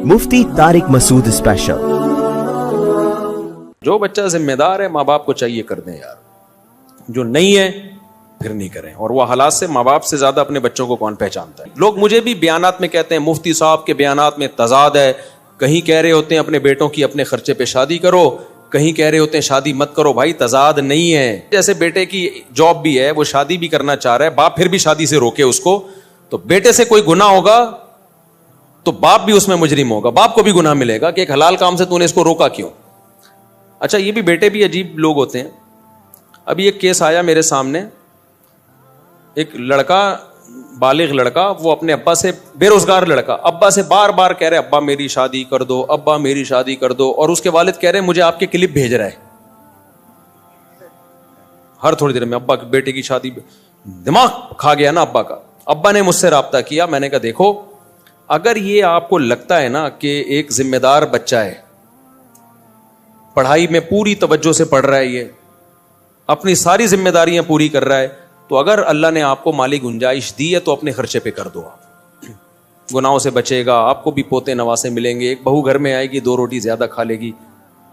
मुफ्ती Tariq Masood special. जो बच्चा जिम्मेदार है माँ बाप को चाहिए कर दें यार, जो नहीं है फिर नहीं करें। और वो हालात से माँ बाप से ज्यादा अपने बच्चों को कौन पहचानता है। लोग मुझे भी बयानात में कहते हैं मुफ्ती साहब के बयानात में तजाद है, कहीं कह रहे होते हैं अपने बेटों की अपने खर्चे पे शादी करो, कहीं कह रहे होते हैं शादी मत करो। भाई तजाद नहीं है। जैसे बेटे की जॉब भी है, वो शादी भी करना चाह रहा है, बाप फिर भी शादी से रोके उसको, तो बेटे से कोई गुनाह होगा तो बाप भी उसमें मुजरिम होगा, बाप को भी गुनाह मिलेगा कि एक हलाल काम से तूने इसको रोका क्यों। अच्छा, ये भी बेटे भी अजीब लोग होते हैं। अभी एक केस आया मेरे सामने, एक लड़का, बालिग लड़का, वो अपने अब्बा से, बेरोजगार लड़का, अब्बा से बार बार कह रहे अब्बा मेरी शादी कर दो, अब्बा मेरी शादी कर दो। और उसके वालिद कह रहे मुझे आपके क्लिप भेज रहा है हर थोड़ी देर में, अब्बा के बेटे की शादी। दिमाग खा गया ना अब्बा का। अब्बा ने मुझसे राब्ता किया, मैंने कहा देखो, अगर ये आपको लगता है ना कि एक जिम्मेदार बच्चा है, पढ़ाई में पूरी तवज्जो से पढ़ रहा है, ये अपनी सारी जिम्मेदारियां पूरी कर रहा है, तो अगर अल्लाह ने आपको माली गुंजाइश दी है तो अपने खर्चे पे कर दो। आप गुनाहों से बचेगा, आपको भी पोते नवासे मिलेंगे, एक बहू घर में आएगी, 2 रोटी ज्यादा खा लेगी,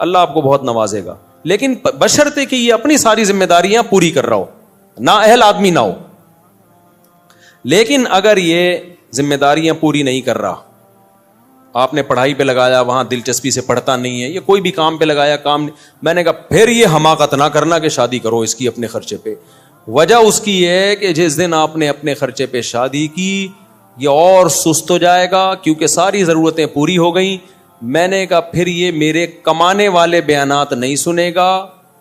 अल्लाह आपको बहुत नवाजेगा। लेकिन बशर्ते कि ये अपनी सारी जिम्मेदारियां पूरी कर रहा हो, ना अहल आदमी ना हो। लेकिन अगर ये जिम्मेदारियां पूरी नहीं कर रहा, आपने पढ़ाई पे लगाया, वहां दिलचस्पी से पढ़ता नहीं है, ये कोई भी काम पे लगाया, काम नहीं, मैंने कहा फिर ये हमाकत ना करना कि शादी करो इसकी अपने खर्चे पे। वजह उसकी है कि जिस दिन आपने अपने खर्चे पे शादी की, ये और सुस्त हो जाएगा क्योंकि सारी जरूरतें पूरी हो गई। मैंने कहा फिर ये मेरे कमाने वाले बयानात नहीं सुनेगा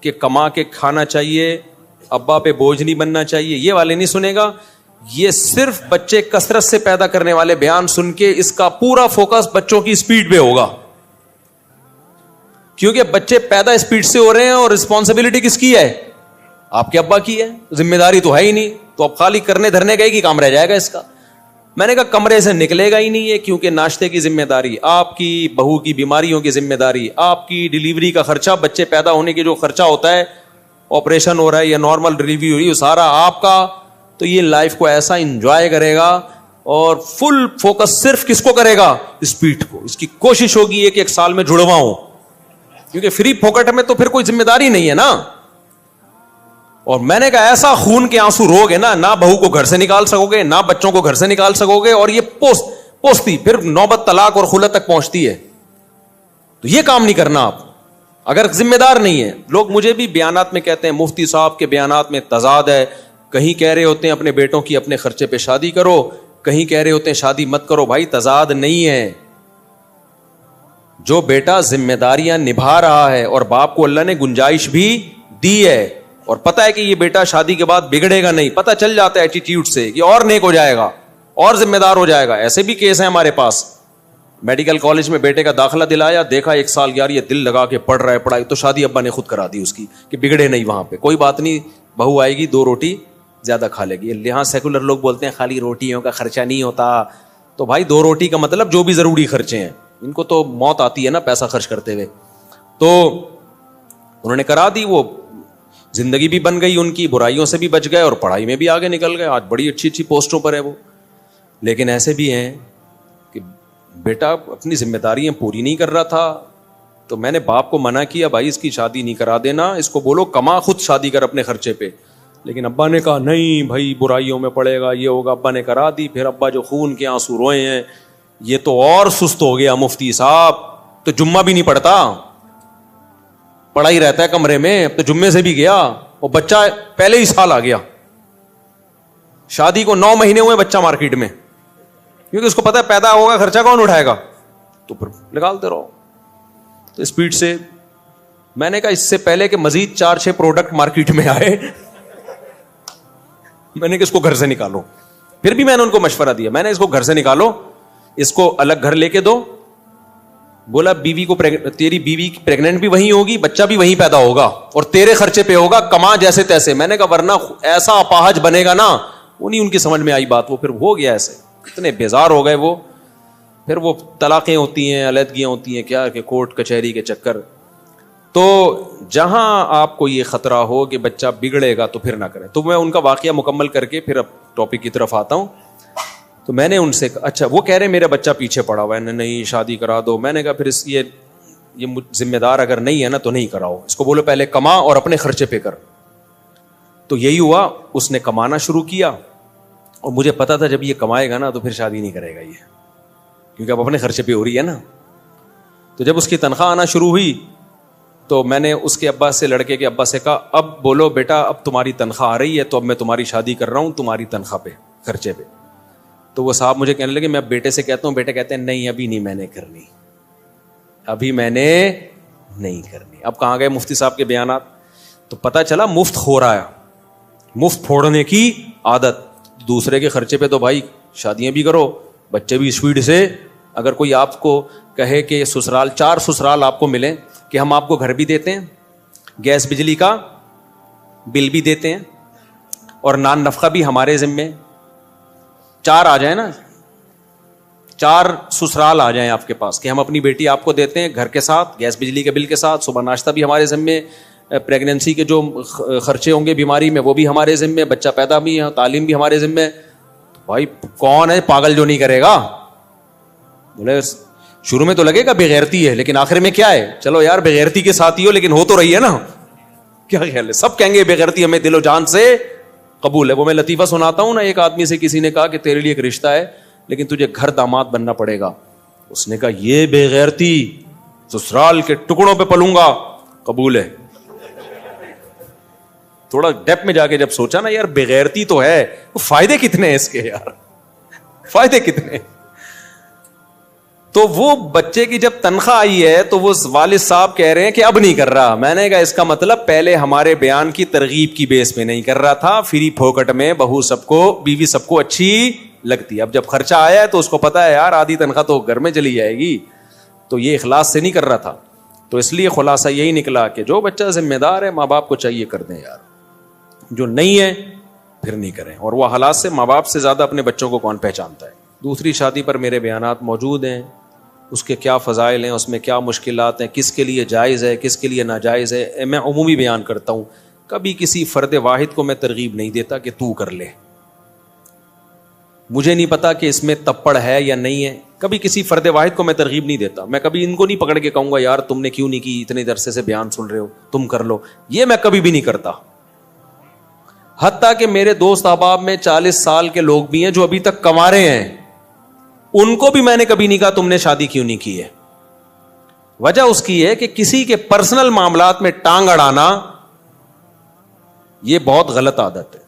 कि कमा के खाना चाहिए, अब्बा पे बोझ नहीं बनना चाहिए, ये वाले नहीं सुनेगा। ये सिर्फ बच्चे कसरत से पैदा करने वाले बयान सुन के इसका पूरा फोकस बच्चों की स्पीड पे होगा, क्योंकि बच्चे पैदा स्पीड से हो रहे हैं और रिस्पॉन्सिबिलिटी किसकी है? आपके अब्बा की है। जिम्मेदारी तो है ही नहीं, तो अब खाली करने धरने का ही काम रह जाएगा इसका। मैंने कहा कमरे से निकलेगा ही नहीं है, क्योंकि नाश्ते की जिम्मेदारी आपकी, बहू की बीमारियों की जिम्मेदारी आपकी, डिलीवरी का खर्चा, बच्चे पैदा होने की जो खर्चा होता है, ऑपरेशन हो रहा है या नॉर्मल डिलीवरी हो रही है, सारा आपका। तो ये लाइफ को ऐसा एंजॉय करेगा और फुल फोकस सिर्फ किसको करेगा? स्पीड को। इसकी कोशिश होगी एक साल में जुड़वाऊं, क्योंकि फ्री फोकट में तो फिर कोई जिम्मेदारी नहीं है ना। और मैंने कहा ऐसा खून के आंसू रोगे ना बहू को घर से निकाल सकोगे, ना बच्चों को घर से निकाल सकोगे, और ये पोसती फिर नौबत तलाक और खुलत तक पहुंचती है। तो ये काम नहीं करना आप अगर जिम्मेदार नहीं है। लोग मुझे भी बयानात में कहते हैं मुफ्ती साहब के बयानात में तजाद है, कहीं कह रहे होते हैं अपने बेटों की अपने खर्चे पे शादी करो, कहीं कह रहे होते हैं शादी मत करो। भाई तजाद नहीं है। जो बेटा जिम्मेदारियां निभा रहा है और बाप को अल्लाह ने गुंजाइश भी दी है और पता है कि ये बेटा शादी के बाद बिगड़ेगा नहीं, पता चल जाता है एटीट्यूड से, ये और नेक हो जाएगा और जिम्मेदार हो जाएगा। ऐसे भी केस हैं हमारे पास। मेडिकल कॉलेज में बेटे का दाखिला दिलाया, देखा 1 साल यार ये दिल लगा के पढ़ रहा है पढ़ाई, तो शादी अब्बा ने खुद करा दी उसकी कि बिगड़े नहीं वहां पे। कोई बात नहीं, बहू आएगी 2 रोटी ज्यादा खा लेगी। यहां सेकुलर लोग बोलते हैं खाली रोटियों का खर्चा नहीं होता। तो भाई 2 रोटी का मतलब जो भी जरूरी खर्चे हैं, इनको तो मौत आती है ना पैसा खर्च करते हुए। तो उन्होंने करा दी, वो जिंदगी भी बन गई उनकी, बुराइयों से भी बच गए और पढ़ाई में भी आगे निकल गए। आज बड़ी अच्छी अच्छी पोस्टों पर है वो। लेकिन ऐसे भी हैं कि बेटा अपनी जिम्मेदारियां पूरी नहीं कर रहा था, तो मैंने बाप को मना किया, भाई इसकी शादी नहीं करा देना, इसको बोलो कमा, खुद शादी कर अपने खर्चे पे। लेकिन अब्बा ने कहा नहीं भाई बुराइयों में पड़ेगा, ये होगा। अब्बा ने करा दी। फिर अब्बा जो खून के आंसू रोए हैं, ये तो और सुस्त हो गया मुफ्ती साहब, तो जुम्मा भी नहीं पढ़ता, पड़ा ही रहता है कमरे में। अब तो जुम्मे से भी गया, और बच्चा पहले ही साल आ गया। शादी को 9 महीने हुए, बच्चा मार्केट में, क्योंकि उसको पता है पैदा होगा, खर्चा कौन उठाएगा, तो फिर निकालते रहो। तो स्पीड से मैंने कहा इससे पहले कि मजीद 4-6 प्रोडक्ट मार्केट में आए, मैंने कि इसको घर से निकालो। फिर भी मैंने उनको मशवरा दिया, मैंने इसको घर से निकालो, इसको अलग घर लेके दो। बोला बीवी को तेरी बीवी प्रेग्नेंट भी वहीं होगी, बच्चा भी वहीं पैदा होगा और तेरे खर्चे पे होगा, कमा जैसे तैसे। मैंने कहा वरना ऐसा अपाहज बनेगा ना। उन्हीं उनकी समझ में आई बात, वो फिर हो गया ऐसे, इतने बेजार हो गए वो। फिर वो तलाकें होती हैं, अलहदगियां होती हैं, क्या कि कोर्ट कचहरी के चक्कर। तो जहां आपको ये खतरा हो कि बच्चा बिगड़ेगा तो फिर ना करें। तो मैं उनका वाकया मुकम्मल करके फिर अब टॉपिक की तरफ आता हूं। تو میں نے ان سے اچھا وہ کہہ رہے میرا بچہ پیچھے پڑا ہوا ہے, نہیں شادی کرا دو. میں نے کہا پھر یہ ذمہ دار اگر نہیں ہے نا تو نہیں کراؤ, اس کو بولو پہلے کما اور اپنے خرچے پہ کر. تو یہی ہوا, اس نے کمانا شروع کیا, اور مجھے پتا تھا جب یہ کمائے گا نا تو پھر شادی نہیں کرے گا یہ, کیونکہ اب اپنے خرچے پہ ہو رہی ہے نا. تو جب اس کی تنخواہ آنا شروع ہوئی تو میں نے اس کے ابا سے, لڑکے کے ابا سے کہا اب بولو بیٹا اب تمہاری تنخواہ آ رہی ہے تو اب میں تمہاری شادی کر رہا ہوں تمہاری تنخواہ پہ, خرچے پہ. تو وہ صاحب مجھے کہنے لگے, میں بیٹے سے کہتا ہوں, بیٹے کہتے ہیں نہیں ابھی نہیں میں نے کرنی, ابھی میں نے نہیں کرنی. اب کہاں گئے مفتی صاحب کے بیانات؟ تو پتہ چلا مفت ہو رہا ہے, مفت پھوڑنے کی عادت. دوسرے کے خرچے پہ تو بھائی شادیاں بھی کرو, بچے بھی اسپیڈ سے. اگر کوئی آپ کو کہے کہ سسرال 4 سسرال آپ کو ملیں کہ ہم آپ کو گھر بھی دیتے ہیں, گیس بجلی کا بل بھی دیتے ہیں اور نان نفقہ بھی ہمارے ذمے, 4 آ جائیں نا, 4 سسرال آ جائیں آپ کے پاس کہ ہم اپنی بیٹی آپ کو دیتے ہیں گھر کے ساتھ, گیس بجلی کے بل کے ساتھ, صبح ناشتہ بھی ہمارے ذمے, پریگننسی کے جو خرچے ہوں گے بیماری میں وہ بھی ہمارے ذمے, بچہ پیدا بھی ہے, تعلیم بھی ہمارے ذمے. بھائی کون ہے پاگل جو نہیں کرے گا؟ بولے شروع میں تو لگے گا بےغیرتی ہے, لیکن آخر میں کیا ہے, چلو یار بےغیرتی کے ساتھ ہی ہو لیکن ہو تو رہی ہے نا. کیا خیال ہے؟ سب کہیں گے بےغیرتی ہمیں دل و جان سے قبول ہے. وہ میں لطیفہ سناتا ہوں نا, ایک آدمی سے کسی نے کہا کہ تیرے لیے ایک رشتہ ہے لیکن تجھے گھر داماد بننا پڑے گا. اس نے کہا یہ بےغیرتی سسرال کے ٹکڑوں پہ پلوں گا, قبول ہے. تھوڑا ڈیپ میں جا کے جب سوچا نا یار بےغیرتی تو ہے, فائدے کتنے ہیں اس کے یار, فائدے کتنے. تو وہ بچے کی جب تنخواہ آئی ہے تو وہ والد صاحب کہہ رہے ہیں کہ اب نہیں کر رہا. میں نے کہا اس کا مطلب پہلے ہمارے بیان کی ترغیب کی بیس پہ نہیں کر رہا تھا, فری پھوکٹ میں بہو سب کو, بیوی سب کو اچھی لگتی ہے. اب جب خرچہ آیا ہے تو اس کو پتا ہے یار آدھی تنخواہ تو گھر میں چلی جائے گی, تو یہ اخلاص سے نہیں کر رہا تھا. تو اس لیے خلاصہ یہی نکلا کہ جو بچہ ذمہ دار ہے ماں باپ کو چاہیے کر دیں یار, جو نہیں ہے پھر نہیں کریں. اور وہ حالات سے ماں باپ سے زیادہ اپنے بچوں کو کون پہچانتا ہے. دوسری شادی پر میرے بیانات موجود ہیں, اس کے کیا فضائل ہیں, اس میں کیا مشکلات ہیں, کس کے لیے جائز ہے کس کے لیے ناجائز ہے. میں عمومی بیان کرتا ہوں, کبھی کسی فرد واحد کو میں ترغیب نہیں دیتا کہ تو کر لے. مجھے نہیں پتا کہ اس میں تپڑ ہے یا نہیں ہے, کبھی کسی فرد واحد کو میں ترغیب نہیں دیتا. میں کبھی ان کو نہیں پکڑ کے کہوں گا یار تم نے کیوں نہیں کی, اتنے عرصے سے بیان سن رہے ہو, تم کر لو. یہ میں کبھی بھی نہیں کرتا. حتیٰ کہ میرے دوست احباب میں 40 سال کے لوگ بھی ہیں جو ابھی تک کما رہے ہیں, ان کو بھی میں نے کبھی نہیں کہا تم نے شادی کیوں نہیں کی ہے. وجہ اس کی ہے کہ کسی کے پرسنل معاملات میں ٹانگ اڑانا یہ بہت غلط عادت ہے.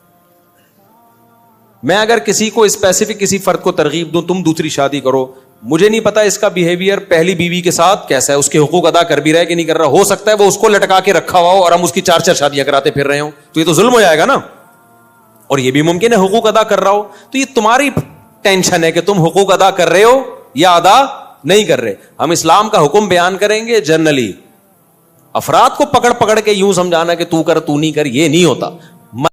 میں اگر کسی کو اسپیسیفک کسی فرد کو ترغیب دوں تم دوسری شادی کرو, مجھے نہیں پتا اس کا بیہیویئر پہلی بیوی کے ساتھ کیسا ہے, اس کے حقوق ادا کر بھی رہا ہے کہ نہیں کر رہا. ہو سکتا ہے وہ اس کو لٹکا کے رکھا ہوا ہو اور ہم اس کی 4 شادیاں کراتے پھر رہے ہوں, تو یہ تو ظلم ہو جائے گا نا. اور یہ بھی ممکن ہے حقوق ادا کر رہا ہو, تو یہ تمہاری ٹینشن ہے کہ تم حقوق ادا کر رہے ہو یا ادا نہیں کر رہے. ہم اسلام کا حکم بیان کریں گے جنرلی, افراد کو پکڑ پکڑ کے یوں سمجھانا کہ تو کر تو نہیں کر, یہ نہیں ہوتا.